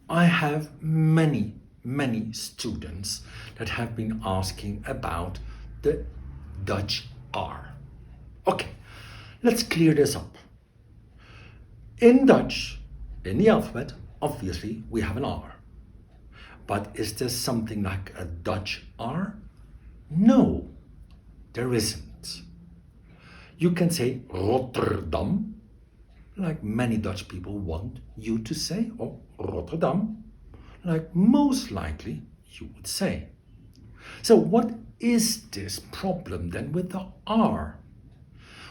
I have many students that have been asking about the Dutch R. Okay, let's clear this up. In Dutch, in the alphabet, obviously we have an R. But is there something like a Dutch R? No, there isn't. You can say Rotterdam, like many Dutch people want you to say, or Rotterdam, like most likely you would say. So what is this problem then with the R?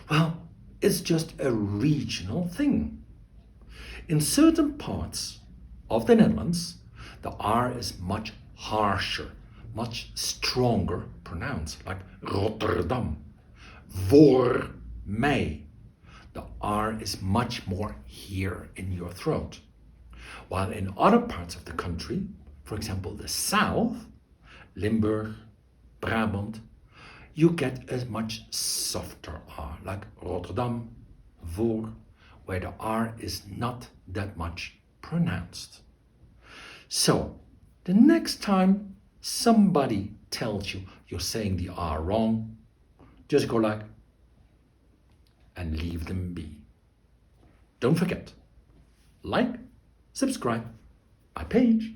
Well, it's just a regional thing. In certain parts of the Netherlands, the R is much harsher, much stronger pronounced, like Rotterdam. Voor mij. The R is much more here in your throat. While in other parts of the country, for example the south, Limburg, Brabant, you get a much softer R, like Rotterdam, voor, where the R is not that much pronounced. So, the next time somebody tells you you're saying the R wrong, just go like, and leave them be. Don't forget, like, subscribe my page.